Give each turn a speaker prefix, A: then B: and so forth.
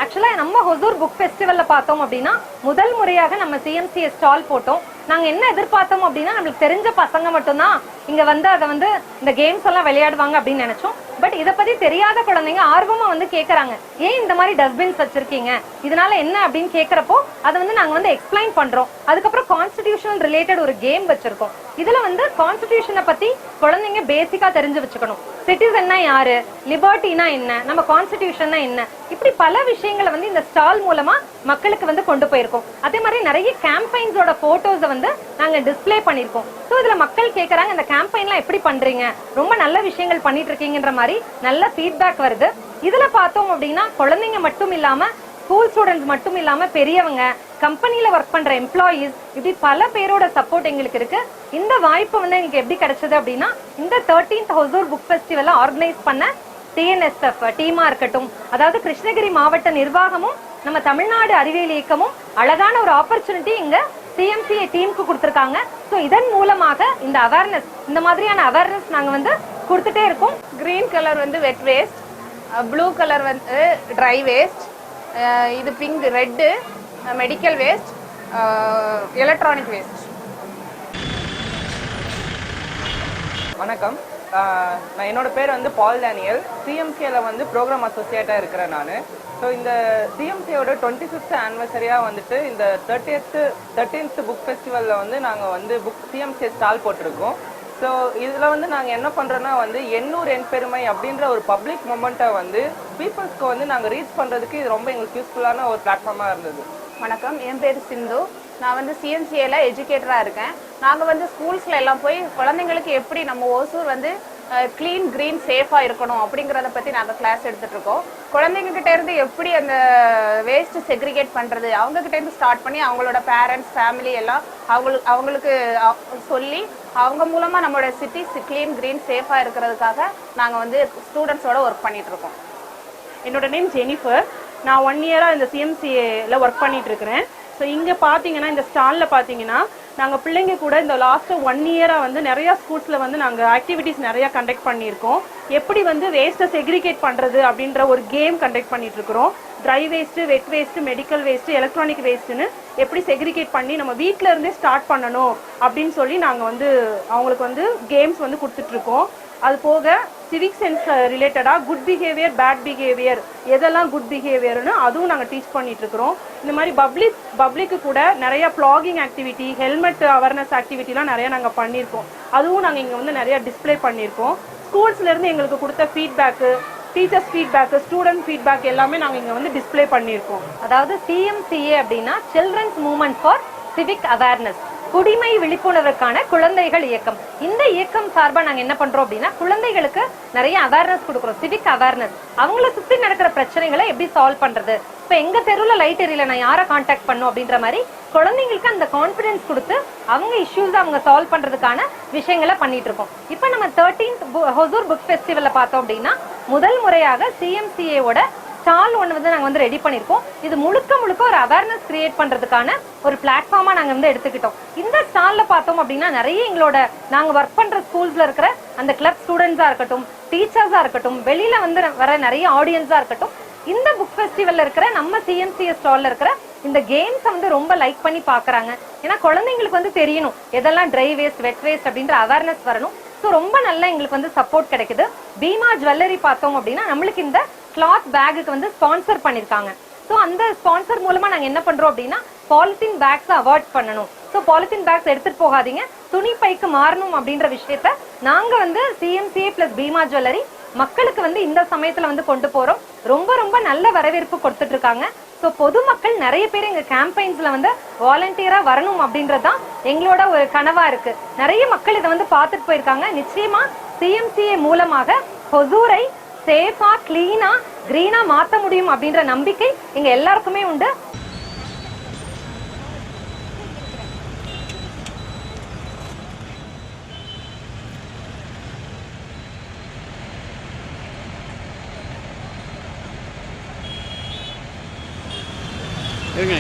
A: ஆக்சுவலா நம்ம ஹொசூர் புக் ஃபெஸ்டிவல்ல பார்த்தோம் அப்படின்னா முதல் முறையாக நம்ம சிஎம்சிஏ ஸ்டால் போட்டோம். நாங்க என்ன எதிர்பார்த்தோம் அப்படின்னா நம்மளுக்கு தெரிஞ்ச பசங்க மட்டும்தான் இங்க வந்து அதை வந்து இந்த கேம்ஸ் எல்லாம் விளையாடுவாங்க அப்படின்னு நினைச்சோம். பட் இதை பத்தி தெரியாத குழந்தைங்க ஆர்வமா வந்து கேக்குறாங்க, ஏன் இந்த மாதிரி டஸ்ட்பின்ஸ் வச்சிருக்கீங்க, இதனால என்ன அப்படின்னு கேக்குறப்போ அதை வந்து நாங்க வந்து எக்ஸ்பிளைன் பண்றோம். அதுக்கப்புறம் கான்ஸ்டிடியூஷனல் ரிலேட்டட் ஒரு கேம் வச்சிருக்கோம். இதுல வந்து கான்ஸ்டிடியூஷனை பத்தி குழந்தைங்க பேசிக்கா தெரிஞ்சு வச்சுக்கணும். சிட்டிசன்னா யாரு, லிபர்ட்டினா என்ன, நம்ம கான்ஸ்டிடியூஷன்னா என்ன, இப்படி பல விஷயங்களை வந்து இந்த ஸ்டால் மூலமா மக்களுக்கு வந்து கொண்டு போயிருக்கோம். அதே மாதிரி நிறைய கேம்பெயின்ஸோட போட்டோஸ வந்து நாங்க டிஸ்பிளே பண்ணிருக்கோம். சோ இதுல மக்கள் கேக்குறாங்க, இந்த கேம்பெயின்லாம் எப்படி பண்றீங்க, ரொம்ப நல்ல விஷயங்கள் பண்ணிட்டு இருக்கீங்கன்ற மாதிரி நல்ல ஃபீட்பேக் வருது. இதுல பார்த்தோம் அப்படின்னா குழந்தைங்க மட்டும் இல்லாம ஸ்கூல் ஸ்டூடெண்ட்ஸ் மட்டும் இல்லாம பெரியவங்க, கம்பெனில ஒர்க் பண்ற எம்ப்ளாயீஸ், இப்படி பல பேரோட சப்போர்ட் எங்களுக்கு இருக்கு. இந்த வாய்ப்பு வந்து எங்களுக்கு எப்படி கிடைச்சது அப்படின்னா இந்த 13th Hosur book festival organise பண்ண டிஎன்எஸ்எஃப் டீமா இருக்கட்டும், அதாவது கிருஷ்ணகிரி மாவட்ட நிர்வாகமும் நம்ம தமிழ்நாடு அறிவியல் இயக்கமும் அழகான ஒரு ஆப்பர்ச்சுனிட்டி இங்க சிஎம்சிஏ டீமுக்கு கொடுத்திருக்காங்க. சோ இதன் மூலமாக இந்த அவேர்னஸ், இந்த மாதிரியான அவேர்னஸ் நாங்க வந்து கொடுத்துட்டே இருக்கோம்.
B: கிரீன் கலர் வந்து வெட் வேஸ்ட், ப்ளூ கலர் வந்து ட்ரை வேஸ்ட், இது pink red medical waste, electronic waste.
C: வணக்கம், நான் என்னோட பேர் வந்து பால் டேனியல். சிஎம்சிஏல வந்து ப்ரோக்ராம் அசோசியேட்டாக இருக்கிறேன் நான். ஸோ இந்த சிஎம்சியோட 25th ஆனிவர்சரியாக வந்துட்டு இந்த 13th புக் ஃபெஸ்டிவலில் வந்து நாங்கள் வந்து சிஎம்சிஏ ஸ்டால் போட்டிருக்கோம். ஸோ இதில் வந்து நாங்கள் என்ன பண்ணுறோன்னா வந்து எண்ணூர் என் பெருமை அப்படின்ற ஒரு பப்ளிக் மொமெண்ட்டை வந்து பீப்புள்ஸ்க்கு வந்து நாங்கள் ரீச் பண்ணுறதுக்கு இது ரொம்ப எங்களுக்கு யூஸ்ஃபுல்லான ஒரு பிளாட்ஃபார்மாக இருந்தது.
B: வணக்கம், என் பேர் சிந்து. நான் வந்து சிஎம்சிஏல எஜுகேட்டராக இருக்கேன். நாங்கள் வந்து ஸ்கூல்ஸில் எல்லாம் போய் குழந்தைங்களுக்கு எப்படி நம்ம ஓசூர் வந்து கிளீன் கிரீன் சேஃபாக இருக்கணும் அப்படிங்கிறத பற்றி நாங்கள் கிளாஸ் எடுத்துகிட்டு இருக்கோம். குழந்தைங்ககிட்ட இருந்து எப்படி அந்த வேஸ்ட் செக்ரிகேட் பண்ணுறது, அவங்ககிட்ட இருந்து ஸ்டார்ட் பண்ணி அவங்களோட பேரண்ட்ஸ் ஃபேமிலி எல்லாம் அவங்களுக்கு சொல்லி அவங்க மூலமாக நம்மளோட சிட்டி கிளீன் கிரீன் சேஃபாக இருக்கிறதுக்காக நாங்கள் வந்து ஸ்டூடெண்ட்ஸோட ஒர்க் பண்ணிட்டு இருக்கோம்.
D: என்னோட நேம் ஜெனிஃபர். நான் 1 இயராக இந்த சிஎம்சிஏல ஒர்க் பண்ணிட்டு இருக்கிறேன். ஸோ இங்கே பார்த்தீங்கன்னா இந்த ஸ்டாலில் பார்த்தீங்கன்னா நாங்கள் பிள்ளைங்க கூட இந்த லாஸ்ட் 1 இயராக வந்து நிறையா ஸ்கூல்ஸில் வந்து நாங்கள் ஆக்டிவிட்டீஸ் நிறையா கண்டக்ட் பண்ணியிருக்கோம். எப்படி வந்து வேஸ்ட்டை செக்ரிகேட் பண்ணுறது அப்படின்ற ஒரு கேம் கண்டக்ட் பண்ணிட்டு இருக்கிறோம். ட்ரை வேஸ்ட்டு, வெட் வேஸ்ட்டு, மெடிக்கல் வேஸ்ட்டு, எலக்ட்ரானிக் வேஸ்ட்டுன்னு எப்படி செக்ரிகேட் பண்ணி நம்ம வீட்டில் இருந்தே ஸ்டார்ட் பண்ணணும் அப்படின்னு சொல்லி நாங்கள் வந்து அவங்களுக்கு வந்து கேம்ஸ் வந்து கொடுத்துட்ருக்கோம். அது போக சிவிக் சென்ஸ் ரிலேட்டடாக குட் பிஹேவியர், பேட் பிஹேவியர், எதெல்லாம் குட் பிஹேவியர்னு அதுவும் நாங்கள் டீச் பண்ணிட்டு இருக்கிறோம். இந்த மாதிரி பப்ளிக்கு கூட நிறைய பிளாகிங் ஆக்டிவிட்டி, ஹெல்மெட் அவேர்னஸ் ஆக்டிவிட்டிலாம் நிறைய நாங்கள் பண்ணியிருக்கோம். அதுவும் நாங்கள் இங்கே வந்து நிறைய டிஸ்பிளே பண்ணியிருக்கோம். ஸ்கூல்ஸ்லேருந்து எங்களுக்கு கொடுத்த feedback, teachers feedback, student feedback எல்லாமே நாங்கள் இங்கே வந்து டிஸ்பிளே பண்ணியிருக்கோம்.
A: அதாவது சிஎம்சிஏ அப்படின்னா children's movement for civic awareness, குடிமை விழிப்புணர்வுக்கான குழந்தைகள் இயக்கம். இந்த இயக்கம் சார்பா நாங்க என்ன பண்றோம் அப்படின்னா குழந்தைகளுக்கு நிறைய அவேர்னஸ் கொடுக்குறோம். சிவிக் அவேர்னஸ், அவங்கள சுத்தி நடக்கிற பிரச்சனைகளை எப்படி சால்வ் பண்றது, இப்ப எங்க தெருவுல லைட் எரியல நான் யாரை கான்டாக்ட் பண்ணும் அப்படின்ற மாதிரி குழந்தைங்களுக்கு அந்த கான்பிடன்ஸ் கொடுத்து அவங்க இஷ்யூஸ் அவங்க சால்வ் பண்றதுக்கான விஷயங்களை பண்ணிட்டு இருக்கோம். இப்ப நம்ம 13th ஹொசூர் புக் ஃபெஸ்டிவல்ல பார்த்தோம் அப்படின்னா முதல் முறையாக சிஎம்சிஏவோட ஸ்டால் ஒன்று வந்து நாங்கள் வந்து ரெடி பண்ணியிருக்கோம். இது முழுக்க ஒரு அவேர்னஸ் கிரியேட் பண்றதுக்கான ஒரு பிளாட்ஃபார்மா நாங்கள் வந்து எடுத்துக்கிட்டோம். இந்த ஸ்டால்ல பார்த்தோம் அப்படின்னா நிறைய எங்களோட நாங்கள் ஒர்க் பண்ற ஸ்கூல்ஸ்ல இருக்கிற அந்த கிளப் ஸ்டூடெண்ட்ஸா இருக்கட்டும், டீச்சர்ஸா இருக்கட்டும், வெளியில வந்து வர நிறைய ஆடியன்ஸா இருக்கட்டும், இந்த புக் ஃபெஸ்டிவல்ல இருக்கிற நம்ம சிஎம்சிஏ ஸ்டால்ல இருக்கிற இந்த கேம்ஸ் வந்து ரொம்ப லைக் பண்ணி பாக்குறாங்க. ஏன்னா குழந்தைங்களுக்கு வந்து தெரியணும் எதெல்லாம் ட்ரை வேஸ்ட், வெட் வேஸ்ட் அப்படின்ற அவேர்னஸ் வரணும். ஸோ ரொம்ப நல்லா எங்களுக்கு வந்து சப்போர்ட் கிடைக்குது. பீமா ஜுவல்லரி பார்த்தோம் அப்படின்னா நம்மளுக்கு இந்த கிளாத் பேக்குக்கு வந்து ஸ்பான்சர் பண்ணிருக்காங்க. ஸோ அந்த ஸ்பான்சர் மூலமா நாங்க என்ன பண்றோம் அப்படின்னா பாலித்தீன் பேக்ஸ் அவாய்ட் பண்ணணும். ஸோ பாலித்தீன் பேக்ஸ் எடுத்துட்டு போகாதீங்க, துணி பைக்கு மாறணும் அப்படின்ற விஷயத்த நாங்க வந்து சிஎம்சிஏ பிளஸ் பீமா ஜுவல்லரி மக்களுக்கு வந்து இந்த சமயத்துல வந்து கொண்டு போறோம். ரொம்ப நல்ல வரவேற்பு கொடுத்துட்டு இருக்காங்க. ஸோ பொதுமக்கள் நிறைய பேர் எங்க கேம்பெயின்ஸ்ல வந்து வாலண்டியரா வரணும் அப்படின்றதுதான் எங்களோட ஒரு கனவா இருக்கு. நிறைய மக்கள் இதை வந்து பார்த்துட்டு போயிருக்காங்க. நிச்சயமா சிஎம்சிஏ மூலமாக ஹொசூரை சேஃபா, கிளீனா, கிரீனா மாத்த முடியும் அப்படின்ற நம்பிக்கை எங்க எல்லாருக்குமே உண்டு.
E: இருங்க